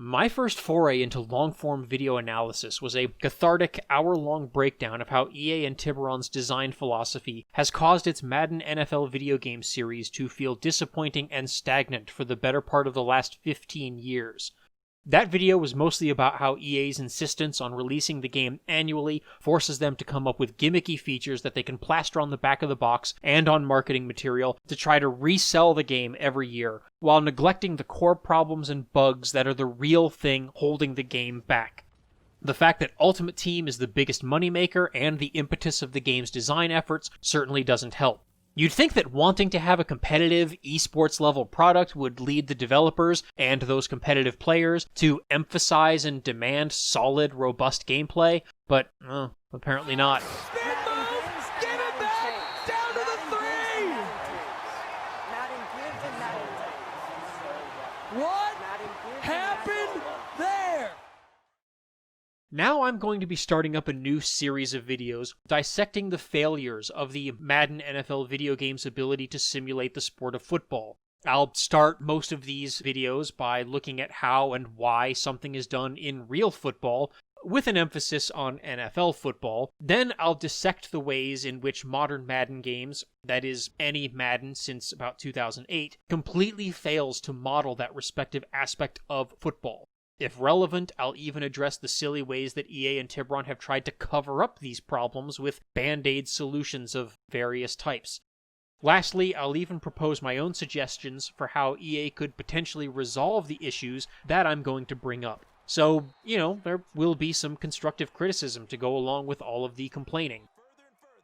My first foray into long-form video analysis was a cathartic hour-long breakdown of how EA and Tiburon's design philosophy has caused its Madden NFL video game series to feel disappointing and stagnant for the better part of the last 15 years. That video was mostly about how EA's insistence on releasing the game annually forces them to come up with gimmicky features that they can plaster on the back of the box and on marketing material to try to resell the game every year, while neglecting the core problems and bugs that are the real thing holding the game back. The fact that Ultimate Team is the biggest moneymaker and the impetus of the game's design efforts certainly doesn't help. You'd think that wanting to have a competitive, esports level product would lead the developers and those competitive players to emphasize and demand solid, robust gameplay, but apparently not. Skimbo! Get him back! Down to the three! What happened there? Now I'm going to be starting up a new series of videos dissecting the failures of the Madden NFL video game's ability to simulate the sport of football. I'll start most of these videos by looking at how and why something is done in real football, with an emphasis on NFL football. Then I'll dissect the ways in which modern Madden games, that is, any Madden since about 2008, completely fails to model that respective aspect of football. If relevant, I'll even address the silly ways that EA and Tiburon have tried to cover up these problems with band-aid solutions of various types. Lastly, I'll even propose my own suggestions for how EA could potentially resolve the issues that I'm going to bring up. So, there will be some constructive criticism to go along with all of the complaining.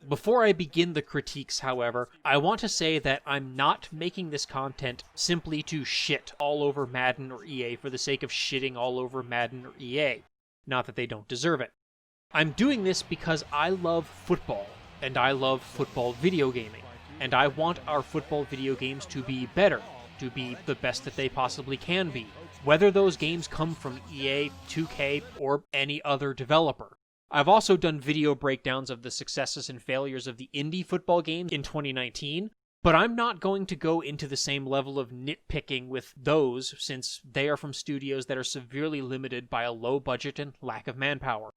Before I begin the critiques, however, I want to say that I'm not making this content simply to shit all over Madden or EA for the sake of shitting all over Madden or EA. Not that they don't deserve it. I'm doing this because I love football, and I love football video gaming, and I want our football video games to be better, to be the best that they possibly can be, whether those games come from EA, 2K, or any other developer. I've also done video breakdowns of the successes and failures of the indie football games in 2019, but I'm not going to go into the same level of nitpicking with those since they are from studios that are severely limited by a low budget and lack of manpower.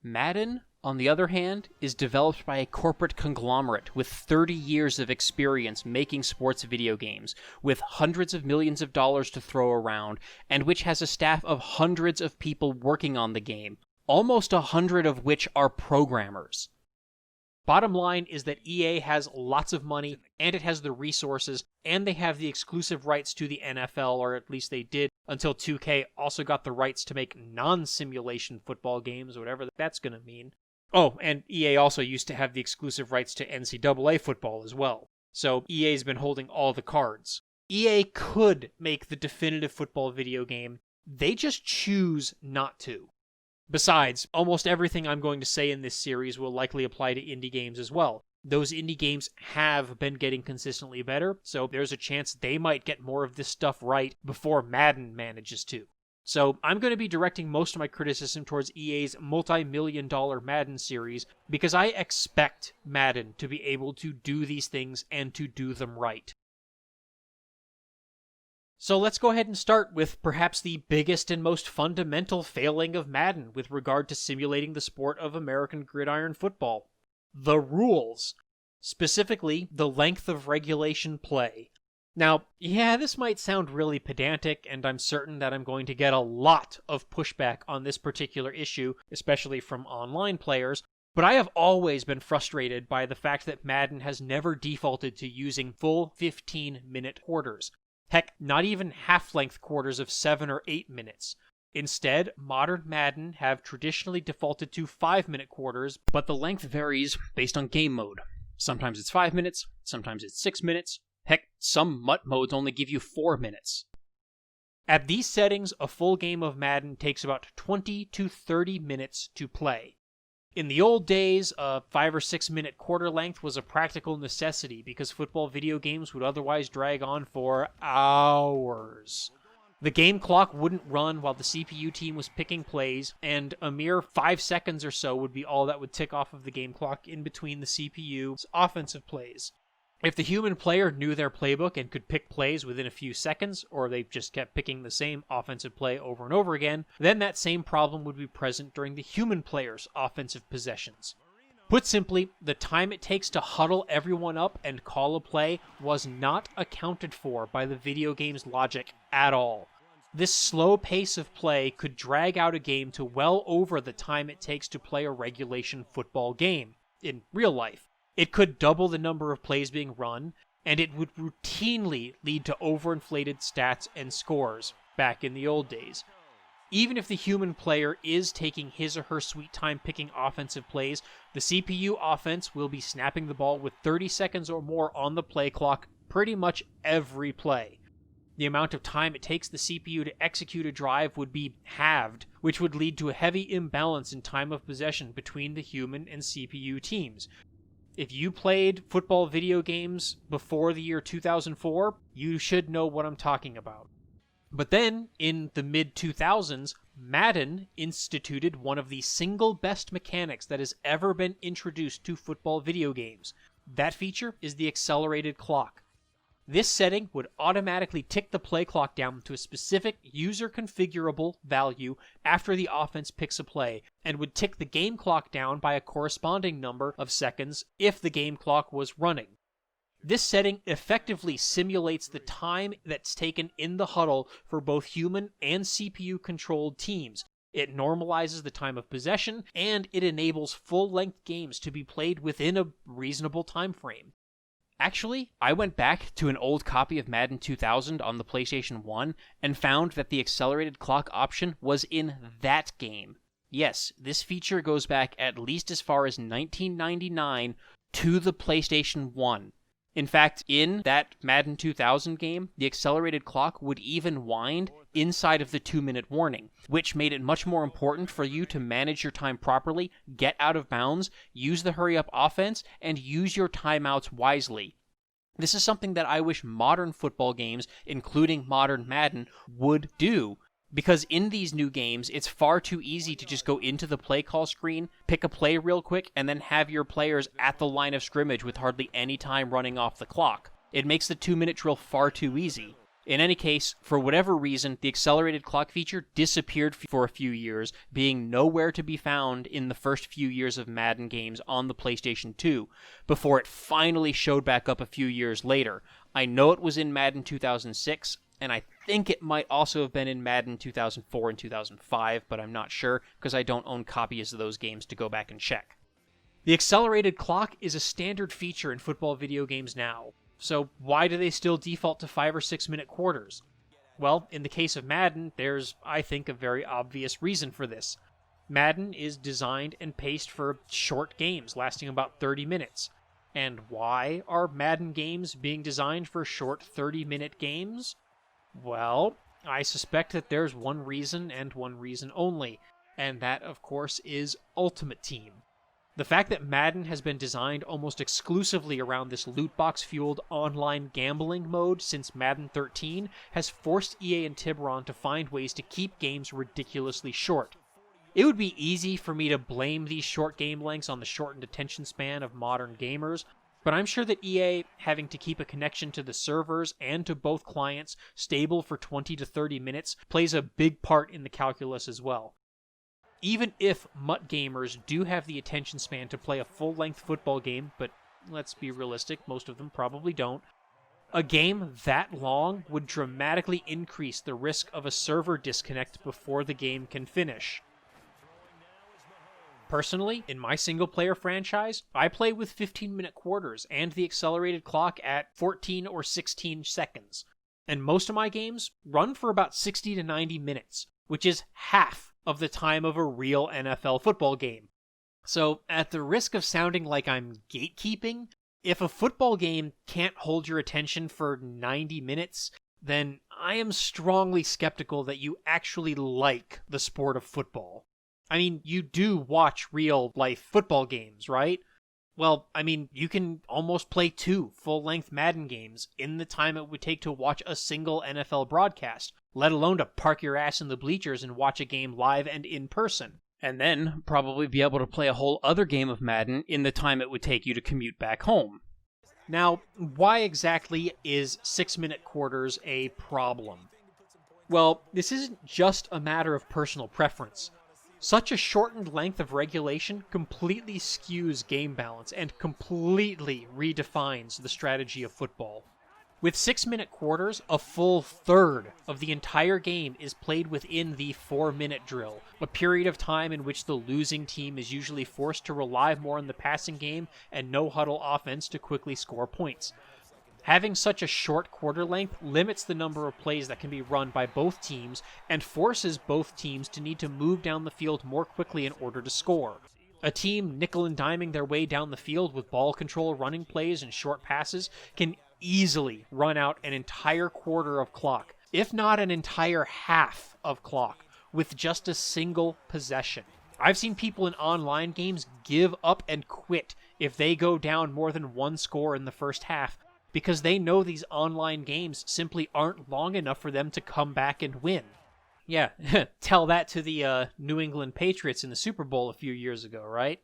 Madden, on the other hand, is developed by a corporate conglomerate with 30 years of experience making sports video games, with hundreds of millions of dollars to throw around, and which has a staff of hundreds of people working on the game, almost 100 of which are programmers. Bottom line is that EA has lots of money, and it has the resources, and they have the exclusive rights to the NFL, or at least they did, until 2K also got the rights to make non-simulation football games, whatever that's going to mean. Oh, and EA also used to have the exclusive rights to NCAA football as well. So EA's been holding all the cards. EA could make the definitive football video game, they just choose not to. Besides, almost everything I'm going to say in this series will likely apply to indie games as well. Those indie games have been getting consistently better, so there's a chance they might get more of this stuff right before Madden manages to. So I'm going to be directing most of my criticism towards EA's multi-million-dollar Madden series because I expect Madden to be able to do these things and to do them right. So let's go ahead and start with perhaps the biggest and most fundamental failing of Madden with regard to simulating the sport of American gridiron football. The rules. Specifically, the length of regulation play. Now, yeah, this might sound really pedantic, and I'm certain that I'm going to get a lot of pushback on this particular issue, especially from online players, but I have always been frustrated by the fact that Madden has never defaulted to using full 15-minute quarters. Heck, not even half-length quarters of 7 or 8 minutes. Instead, modern Madden have traditionally defaulted to 5-minute quarters, but the length varies based on game mode. Sometimes it's 5 minutes, sometimes it's 6 minutes. Heck, some MUT modes only give you 4 minutes. At these settings, a full game of Madden takes about 20 to 30 minutes to play. In the old days, a 5 or 6 minute quarter length was a practical necessity because football video games would otherwise drag on for hours. The game clock wouldn't run while the CPU team was picking plays, and a mere 5 seconds or so would be all that would tick off of the game clock in between the CPU's offensive plays. If the human player knew their playbook and could pick plays within a few seconds, or they just kept picking the same offensive play over and over again, then that same problem would be present during the human player's offensive possessions. Put simply, the time it takes to huddle everyone up and call a play was not accounted for by the video game's logic at all. This slow pace of play could drag out a game to well over the time it takes to play a regulation football game in real life. It could double the number of plays being run, and it would routinely lead to overinflated stats and scores back in the old days. Even if the human player is taking his or her sweet time picking offensive plays, the CPU offense will be snapping the ball with 30 seconds or more on the play clock pretty much every play. The amount of time it takes the CPU to execute a drive would be halved, which would lead to a heavy imbalance in time of possession between the human and CPU teams. If you played football video games before the year 2004, you should know what I'm talking about. But then, in the mid-2000s, Madden instituted one of the single best mechanics that has ever been introduced to football video games. That feature is the accelerated clock. This setting would automatically tick the play clock down to a specific user-configurable value after the offense picks a play, and would tick the game clock down by a corresponding number of seconds if the game clock was running. This setting effectively simulates the time that's taken in the huddle for both human and CPU-controlled teams. It normalizes the time of possession, and it enables full-length games to be played within a reasonable time frame. Actually, I went back to an old copy of Madden 2000 on the PlayStation 1 and found that the accelerated clock option was in that game. Yes, this feature goes back at least as far as 1999 to the PlayStation 1. In fact, in that Madden 2000 game, the accelerated clock would even wind inside of the 2-minute warning, which made it much more important for you to manage your time properly, get out of bounds, use the hurry-up offense, and use your timeouts wisely. This is something that I wish modern football games, including modern Madden, would do. Because in these new games, it's far too easy to just go into the play call screen, pick a play real quick, and then have your players at the line of scrimmage with hardly any time running off the clock. It makes the 2-minute drill far too easy. In any case, for whatever reason, the accelerated clock feature disappeared for a few years, being nowhere to be found in the first few years of Madden games on the PlayStation 2, before it finally showed back up a few years later. I know it was in Madden 2006, and I think it might also have been in Madden 2004 and 2005, but I'm not sure because I don't own copies of those games to go back and check. The accelerated clock is a standard feature in football video games now, so why do they still default to 5 or 6 minute quarters? Well, in the case of Madden, there's, I think, a very obvious reason for this. Madden is designed and paced for short games lasting about 30 minutes. And why are Madden games being designed for short 30-minute games? Well, I suspect that there's one reason and one reason only, and that, of course, is Ultimate Team. The fact that Madden has been designed almost exclusively around this loot-box-fueled online gambling mode since Madden 13 has forced EA and Tiburon to find ways to keep games ridiculously short. It would be easy for me to blame these short game lengths on the shortened attention span of modern gamers, but I'm sure that EA, having to keep a connection to the servers and to both clients stable for 20 to 30 minutes, plays a big part in the calculus as well. Even if MUT gamers do have the attention span to play a full-length football game, but let's be realistic, most of them probably don't, a game that long would dramatically increase the risk of a server disconnect before the game can finish. Personally, in my single-player franchise, I play with 15-minute quarters and the accelerated clock at 14 or 16 seconds. And most of my games run for about 60 to 90 minutes, which is half of the time of a real NFL football game. So, at the risk of sounding like I'm gatekeeping, if a football game can't hold your attention for 90 minutes, then I am strongly skeptical that you actually like the sport of football. I mean, you do watch real-life football games, right? Well, I mean, you can almost play 2 full-length Madden games in the time it would take to watch a single NFL broadcast, let alone to park your ass in the bleachers and watch a game live and in person. And then probably be able to play a whole other game of Madden in the time it would take you to commute back home. Now, why exactly is 6-minute quarters a problem? Well, this isn't just a matter of personal preference. Such a shortened length of regulation completely skews game balance and completely redefines the strategy of football. With 6-minute quarters, a full third of the entire game is played within the 4-minute drill, a period of time in which the losing team is usually forced to rely more on the passing game and no-huddle offense to quickly score points. Having such a short quarter length limits the number of plays that can be run by both teams and forces both teams to need to move down the field more quickly in order to score. A team nickel and diming their way down the field with ball control, running plays, and short passes can easily run out an entire quarter of clock, if not an entire half of clock, with just a single possession. I've seen people in online games give up and quit if they go down more than one score in the first half, because they know these online games simply aren't long enough for them to come back and win. Yeah, tell that to the New England Patriots in the Super Bowl a few years ago, right?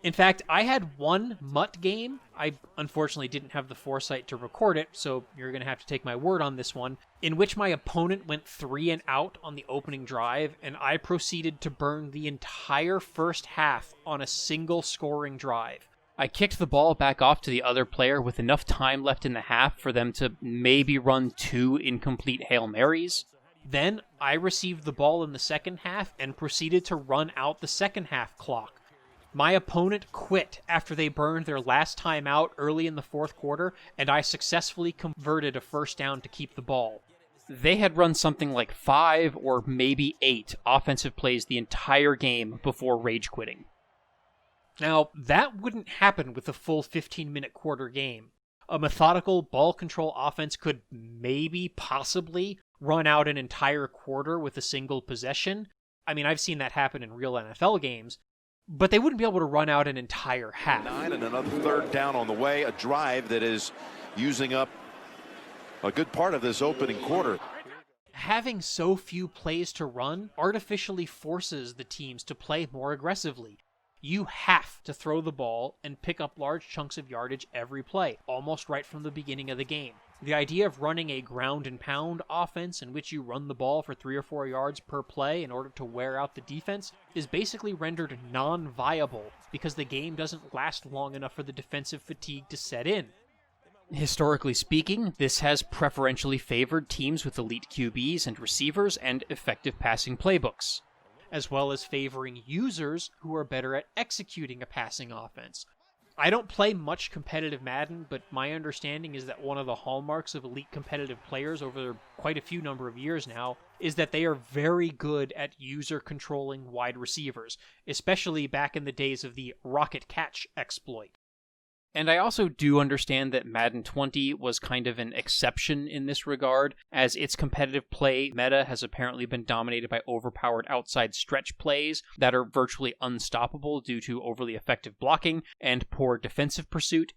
In fact, I had one MUT game. I unfortunately didn't have the foresight to record it, so you're going to have to take my word on this one, in which my opponent went 3 and out on the opening drive, and I proceeded to burn the entire first half on a single scoring drive. I kicked the ball back off to the other player with enough time left in the half for them to maybe run 2 incomplete Hail Marys. Then I received the ball in the second half and proceeded to run out the second half clock. My opponent quit after they burned their last time out early in the fourth quarter, and I successfully converted a first down to keep the ball. They had run something like 5 or maybe 8 offensive plays the entire game before rage quitting. Now, that wouldn't happen with a full 15-minute quarter game. A methodical ball control offense could possibly run out an entire quarter with a single possession. I mean, I've seen that happen in real NFL games, but they wouldn't be able to run out an entire half. 9 and another third down on the way, a drive that is using up a good part of this opening quarter. Having so few plays to run artificially forces the teams to play more aggressively. You have to throw the ball and pick up large chunks of yardage every play, almost right from the beginning of the game. The idea of running a ground and pound offense in which you run the ball for 3 or 4 yards per play in order to wear out the defense is basically rendered non-viable because the game doesn't last long enough for the defensive fatigue to set in. Historically speaking, this has preferentially favored teams with elite QBs and receivers and effective passing playbooks, as well as favoring users who are better at executing a passing offense. I don't play much competitive Madden, but my understanding is that one of the hallmarks of elite competitive players over quite a few number of years now is that they are very good at user-controlling wide receivers, especially back in the days of the rocket catch exploit. And I also do understand that Madden 20 was kind of an exception in this regard, as its competitive play meta has apparently been dominated by overpowered outside stretch plays that are virtually unstoppable due to overly effective blocking and poor defensive pursuit.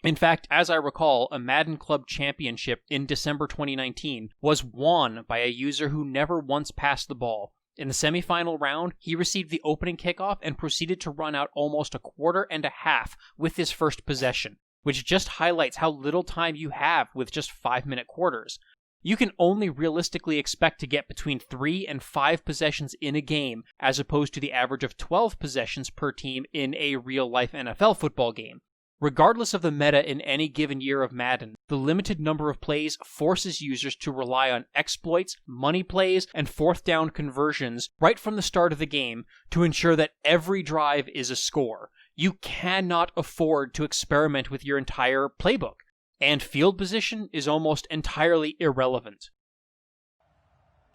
In fact, as I recall, a Madden Club Championship in December 2019 was won by a user who never once passed the ball. In the semifinal round, he received the opening kickoff and proceeded to run out almost a quarter and a half with his first possession, which just highlights how little time you have with just 5-minute quarters. You can only realistically expect to get between 3 and 5 possessions in a game, as opposed to the average of 12 possessions per team in a real-life NFL football game. Regardless of the meta in any given year of Madden, the limited number of plays forces users to rely on exploits, money plays, and fourth down conversions right from the start of the game to ensure that every drive is a score. You cannot afford to experiment with your entire playbook, and field position is almost entirely irrelevant.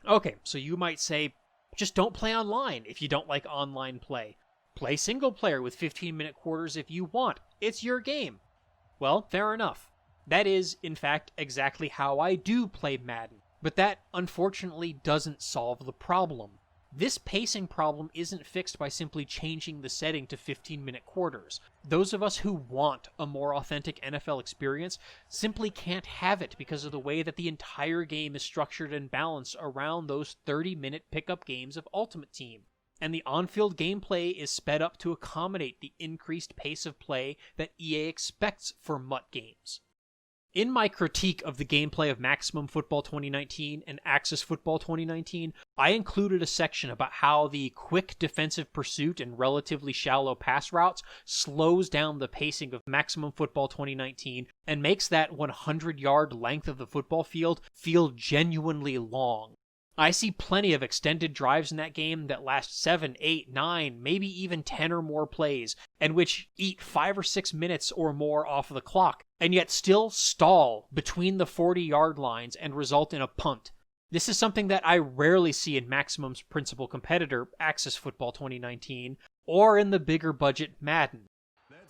Okay, so you might say, just don't play online if you don't like online play. Play single player with 15-minute quarters if you want. It's your game. Well, fair enough. That is, in fact, exactly how I do play Madden. But that, unfortunately, doesn't solve the problem. This pacing problem isn't fixed by simply changing the setting to 15-minute quarters. Those of us who want a more authentic NFL experience simply can't have it because of the way that the entire game is structured and balanced around those 30-minute pickup games of Ultimate Team. and the on-field gameplay is sped up to accommodate the increased pace of play that EA expects for MUT games. In my critique of the gameplay of Maximum Football 2019 and Axis Football 2019, I included a section about how the quick defensive pursuit and relatively shallow pass routes slows down the pacing of Maximum Football 2019 and makes that 100-yard length of the football field feel genuinely long. I see plenty of extended drives in that game that last 7, 8, 9, maybe even 10 or more plays, and which eat 5 or 6 minutes or more off of the clock, and yet still stall between the 40-yard lines and result in a punt. This is something that I rarely see in Maximum's principal competitor, Axis Football 2019, or in the bigger budget Madden.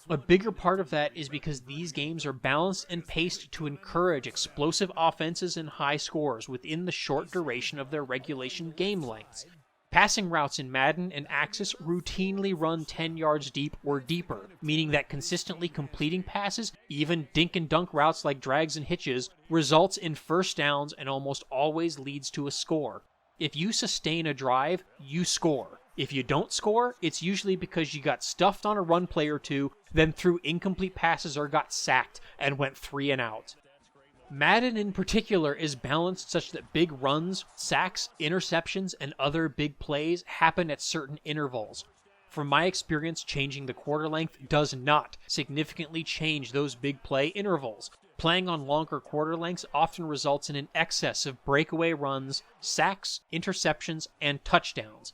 A bigger part of that is because these games are balanced and paced to encourage explosive offenses and high scores within the short duration of their regulation game lengths. Passing routes in Madden and Axis routinely run 10 yards deep or deeper, meaning that consistently completing passes, even dink and dunk routes like drags and hitches, results in first downs and almost always leads to a score. If you sustain a drive, you score. If you don't score, it's usually because you got stuffed on a run play or two, then threw incomplete passes or got sacked and went 3 and out. Madden in particular is balanced such that big runs, sacks, interceptions, and other big plays happen at certain intervals. From my experience, changing the quarter length does not significantly change those big play intervals. Playing on longer quarter lengths often results in an excess of breakaway runs, sacks, interceptions, and touchdowns.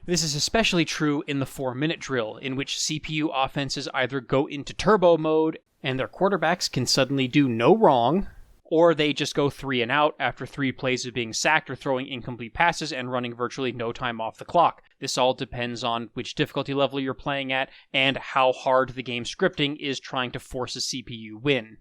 This is especially true in the 4-minute drill, in which CPU offenses either go into turbo mode and their quarterbacks can suddenly do no wrong, or they just go 3 and out after 3 plays of being sacked or throwing incomplete passes and running virtually no time off the clock. This all depends on which difficulty level you're playing at and how hard the game scripting is trying to force a CPU win.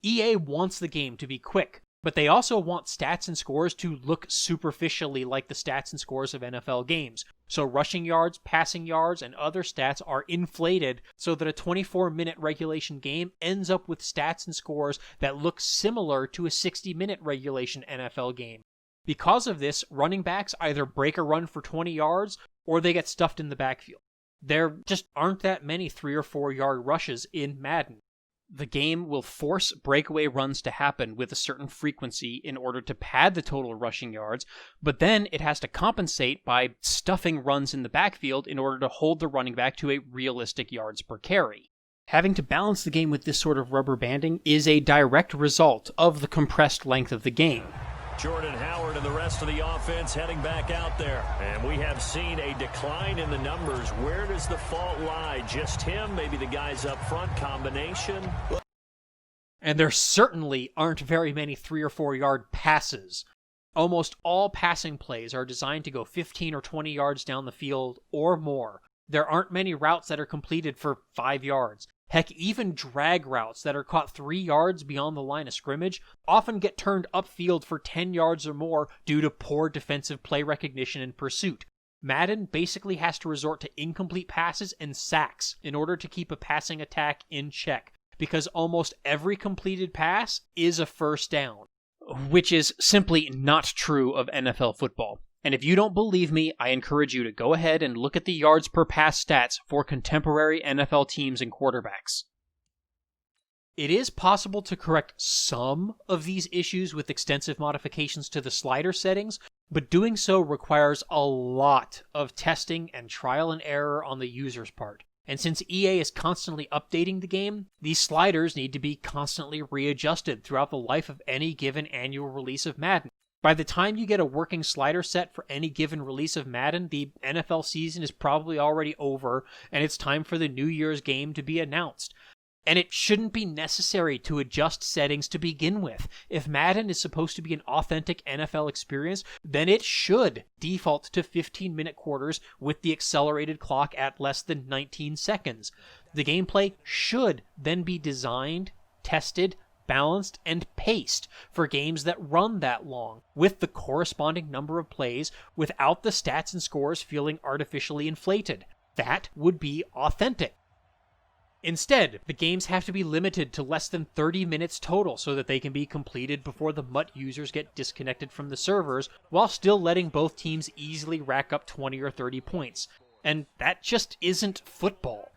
EA wants the game to be quick, but they also want stats and scores to look superficially like the stats and scores of NFL games. So rushing yards, passing yards, and other stats are inflated so that a 24-minute regulation game ends up with stats and scores that look similar to a 60-minute regulation NFL game. Because of this, running backs either break a run for 20 yards or they get stuffed in the backfield. There just aren't that many 3 or 4 yard rushes in Madden. The game will force breakaway runs to happen with a certain frequency in order to pad the total rushing yards, but then it has to compensate by stuffing runs in the backfield in order to hold the running back to a realistic yards per carry. Having to balance the game with this sort of rubber banding is a direct result of the compressed length of the game. Jordan Howard and the rest of the offense heading back out there. And we have seen a decline in the numbers. Where does the fault lie? Just him? Maybe the guys up front? Combination? And there certainly aren't very many 3 or 4 yard passes. Almost all passing plays are designed to go 15 or 20 yards down the field or more. There aren't many routes that are completed for 5 yards. Heck, even drag routes that are caught 3 yards beyond the line of scrimmage often get turned upfield for 10 yards or more due to poor defensive play recognition and pursuit. Madden basically has to resort to incomplete passes and sacks in order to keep a passing attack in check, because almost every completed pass is a first down, which is simply not true of NFL football. And if you don't believe me, I encourage you to go ahead and look at the yards per pass stats for contemporary NFL teams and quarterbacks. It is possible to correct some of these issues with extensive modifications to the slider settings, but doing so requires a lot of testing and trial and error on the user's part. And since EA is constantly updating the game, these sliders need to be constantly readjusted throughout the life of any given annual release of Madden. By the time you get a working slider set for any given release of Madden, the NFL season is probably already over, and it's time for the New Year's game to be announced. And it shouldn't be necessary to adjust settings to begin with. If Madden is supposed to be an authentic NFL experience, then it should default to 15-minute quarters with the accelerated clock at less than 19 seconds. The gameplay should then be designed, tested, balanced, and paced for games that run that long, with the corresponding number of plays without the stats and scores feeling artificially inflated. That would be authentic. Instead, the games have to be limited to less than 30 minutes total so that they can be completed before the MUT users get disconnected from the servers, while still letting both teams easily rack up 20 or 30 points. And that just isn't football.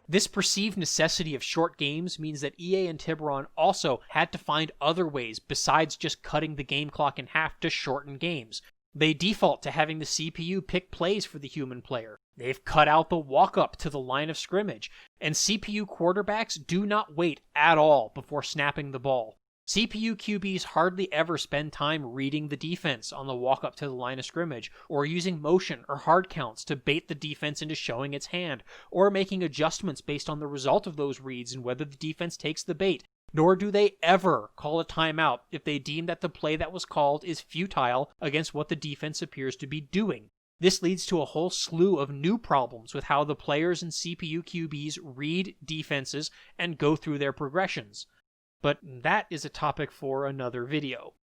This perceived necessity of short games means that EA and Tiburon also had to find other ways besides just cutting the game clock in half to shorten games. They default to having the CPU pick plays for the human player. They've cut out the walk-up to the line of scrimmage, and CPU quarterbacks do not wait at all before snapping the ball. CPU QBs hardly ever spend time reading the defense on the walk-up to the line of scrimmage, or using motion or hard counts to bait the defense into showing its hand, or making adjustments based on the result of those reads and whether the defense takes the bait. Nor do they ever call a timeout if they deem that the play that was called is futile against what the defense appears to be doing. This leads to a whole slew of new problems with how the players and CPU QBs read defenses and go through their progressions. But that is a topic for another video.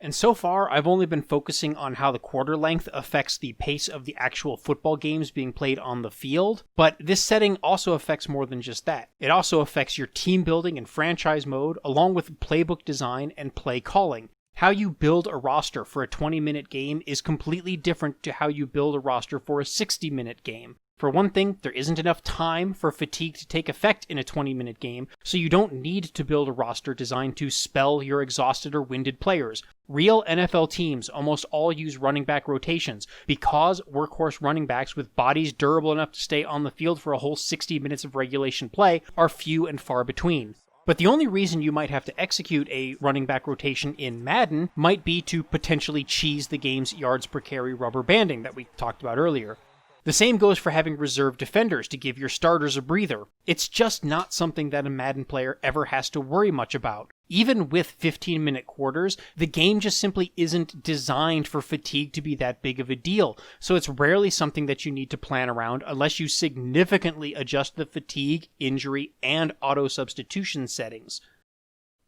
And so far, I've only been focusing on how the quarter length affects the pace of the actual football games being played on the field, but this setting also affects more than just that. It also affects your team building and franchise mode, along with playbook design and play calling. How you build a roster for a 20-minute game is completely different to how you build a roster for a 60-minute game. For one thing, there isn't enough time for fatigue to take effect in a 20-minute game, so you don't need to build a roster designed to spell your exhausted or winded players. Real NFL teams almost all use running back rotations because workhorse running backs with bodies durable enough to stay on the field for a whole 60 minutes of regulation play are few and far between. But the only reason you might have to execute a running back rotation in Madden might be to potentially cheese the game's yards per carry rubber banding that we talked about earlier. The same goes for having reserve defenders to give your starters a breather. It's just not something that a Madden player ever has to worry much about. Even with 15-minute quarters, the game just simply isn't designed for fatigue to be that big of a deal, so it's rarely something that you need to plan around unless you significantly adjust the fatigue, injury, and auto-substitution settings.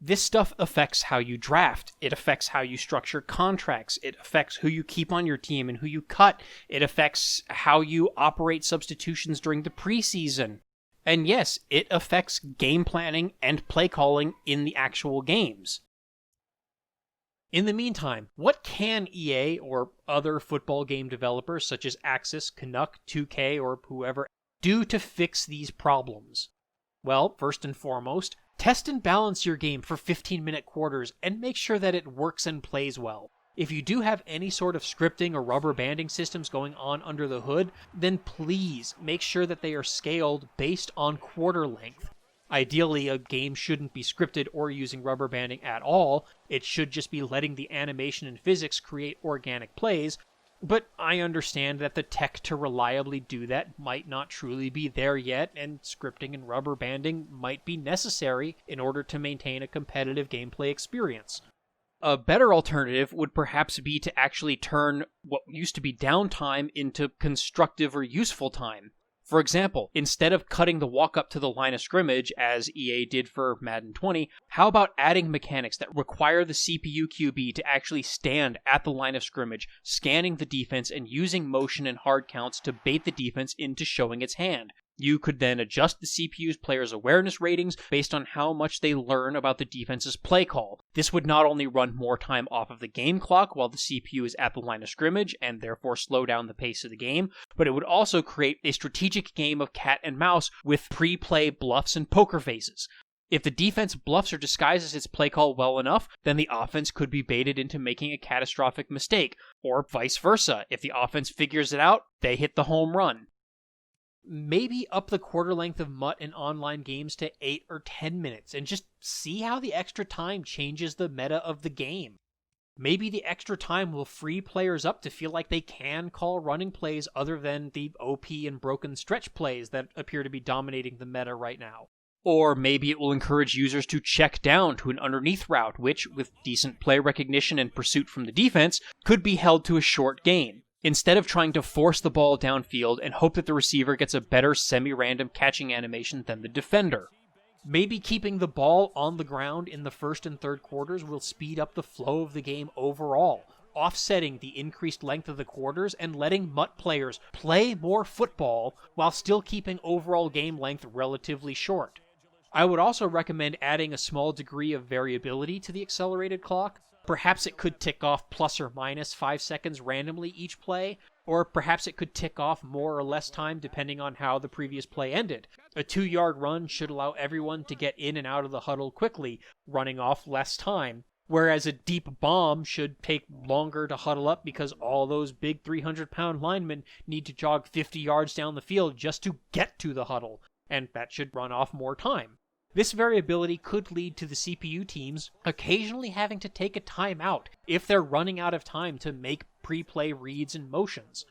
This stuff affects how you draft, it affects how you structure contracts, it affects who you keep on your team and who you cut, it affects how you operate substitutions during the preseason. And yes, it affects game planning and play calling in the actual games. In the meantime, what can EA or other football game developers such as Axis, Canuck, 2K, or whoever do to fix these problems? Well, first and foremost, test and balance your game for 15-minute quarters and make sure that it works and plays well. If you do have any sort of scripting or rubber banding systems going on under the hood, then please make sure that they are scaled based on quarter length. Ideally, a game shouldn't be scripted or using rubber banding at all. It should just be letting the animation and physics create organic plays, but I understand that the tech to reliably do that might not truly be there yet, and scripting and rubber banding might be necessary in order to maintain a competitive gameplay experience. A better alternative would perhaps be to actually turn what used to be downtime into constructive or useful time. For example, instead of cutting the walk-up to the line of scrimmage, as EA did for Madden 20, how about adding mechanics that require the CPU QB to actually stand at the line of scrimmage, scanning the defense and using motion and hard counts to bait the defense into showing its hand? You could then adjust the CPU's players' awareness ratings based on how much they learn about the defense's play call. This would not only run more time off of the game clock while the CPU is at the line of scrimmage and therefore slow down the pace of the game, but it would also create a strategic game of cat and mouse with pre-play bluffs and poker faces. If the defense bluffs or disguises its play call well enough, then the offense could be baited into making a catastrophic mistake, or vice versa. If the offense figures it out, they hit the home run. Maybe up the quarter length of MUT in online games to 8 or 10 minutes and just see how the extra time changes the meta of the game. Maybe the extra time will free players up to feel like they can call running plays other than the OP and broken stretch plays that appear to be dominating the meta right now. Or maybe it will encourage users to check down to an underneath route, which, with decent play recognition and pursuit from the defense, could be held to a short gain, instead of trying to force the ball downfield and hope that the receiver gets a better semi-random catching animation than the defender. Maybe keeping the ball on the ground in the first and third quarters will speed up the flow of the game overall. offsetting the increased length of the quarters and letting MUT players play more football while still keeping overall game length relatively short. I would also recommend adding a small degree of variability to the accelerated clock. Perhaps it could tick off plus or minus 5 seconds randomly each play, or perhaps it could tick off more or less time depending on how the previous play ended. A 2-yard run should allow everyone to get in and out of the huddle quickly, running off less time, whereas a deep bomb should take longer to huddle up because all those big 300-pound linemen need to jog 50 yards down the field just to get to the huddle, and that should run off more time. This variability could lead to the CPU teams occasionally having to take a timeout if they're running out of time to make pre-play reads and motions.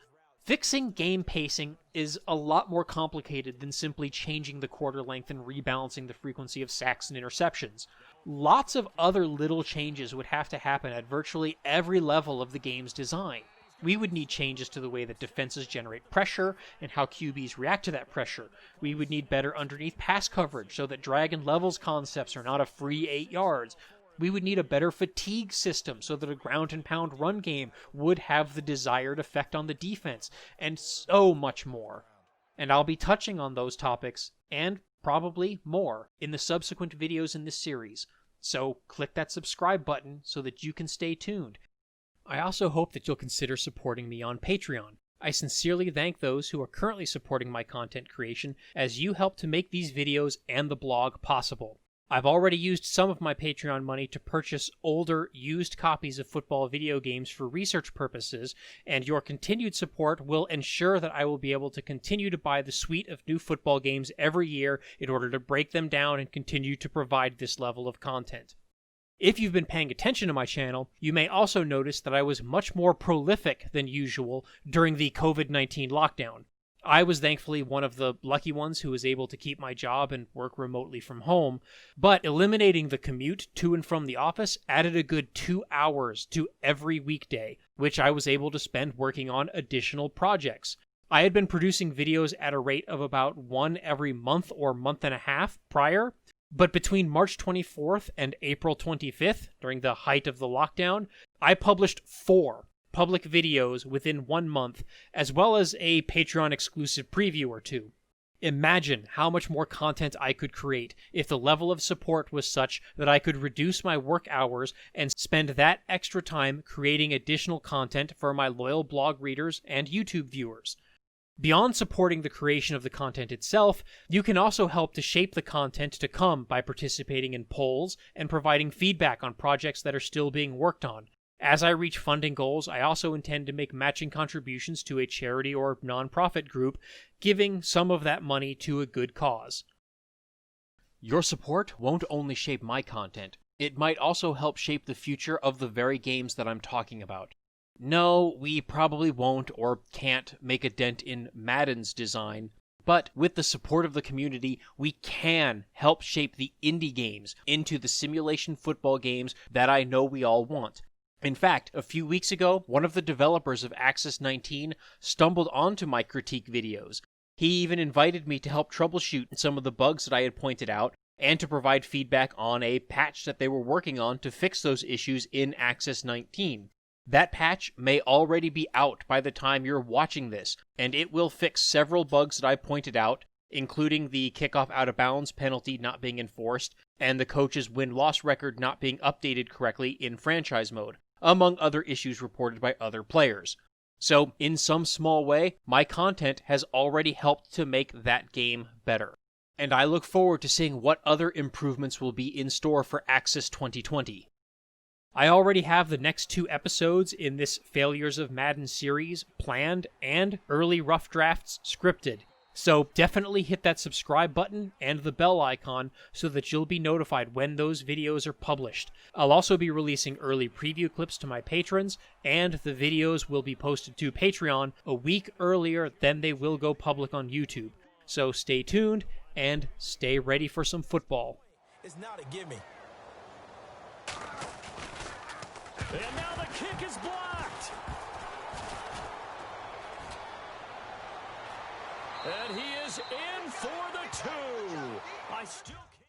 Fixing game pacing is a lot more complicated than simply changing the quarter length and rebalancing the frequency of sacks and interceptions. Lots of other little changes would have to happen at virtually every level of the game's design. We would need changes to the way that defenses generate pressure and how QBs react to that pressure. We would need better underneath pass coverage so that drag and levels concepts are not a free 8 yards. We would need a better fatigue system so that a ground and pound run game would have the desired effect on the defense, and so much more. And I'll be touching on those topics, and probably more, in the subsequent videos in this series. So click that subscribe button so that you can stay tuned. I also hope that you'll consider supporting me on Patreon. I sincerely thank those who are currently supporting my content creation, as you help to make these videos and the blog possible. I've already used some of my Patreon money to purchase older, used copies of football video games for research purposes, and your continued support will ensure that I will be able to continue to buy the suite of new football games every year in order to break them down and continue to provide this level of content. If you've been paying attention to my channel, you may also notice that I was much more prolific than usual during the COVID-19 lockdown. I was thankfully one of the lucky ones who was able to keep my job and work remotely from home, but eliminating the commute to and from the office added a good 2 hours to every weekday, which I was able to spend working on additional projects. I had been producing videos at a rate of about one every month or month and a half prior, but between March 24th and April 25th, during the height of the lockdown, I published 4 public videos within 1 month, as well as a Patreon-exclusive preview or 2. Imagine how much more content I could create if the level of support was such that I could reduce my work hours and spend that extra time creating additional content for my loyal blog readers and YouTube viewers. Beyond supporting the creation of the content itself, you can also help to shape the content to come by participating in polls and providing feedback on projects that are still being worked on. As I reach funding goals, I also intend to make matching contributions to a charity or nonprofit group, giving some of that money to a good cause. Your support won't only shape my content, it might also help shape the future of the very games that I'm talking about. No, we probably won't or can't make a dent in Madden's design, but with the support of the community, we can help shape the indie games into the simulation football games that I know we all want. In fact, a few weeks ago, one of the developers of Axis 19 stumbled onto my critique videos. He even invited me to help troubleshoot some of the bugs that I had pointed out and to provide feedback on a patch that they were working on to fix those issues in Axis 19. That patch may already be out by the time you're watching this, and it will fix several bugs that I pointed out, including the kickoff out of bounds penalty not being enforced, and the coach's win-loss record not being updated correctly in franchise mode, among other issues reported by other players. So, in some small way, my content has already helped to make that game better. And I look forward to seeing what other improvements will be in store for Axis 2020. I already have the next 2 episodes in this Failures of Madden series planned and early rough drafts scripted. So definitely hit that subscribe button and the bell icon so that you'll be notified when those videos are published. I'll also be releasing early preview clips to my patrons, and the videos will be posted to Patreon a week earlier than they will go public on YouTube. So stay tuned and stay ready for some football. It's not a gimme. And now the kick is blocked. And he is in for the 2. I still can't.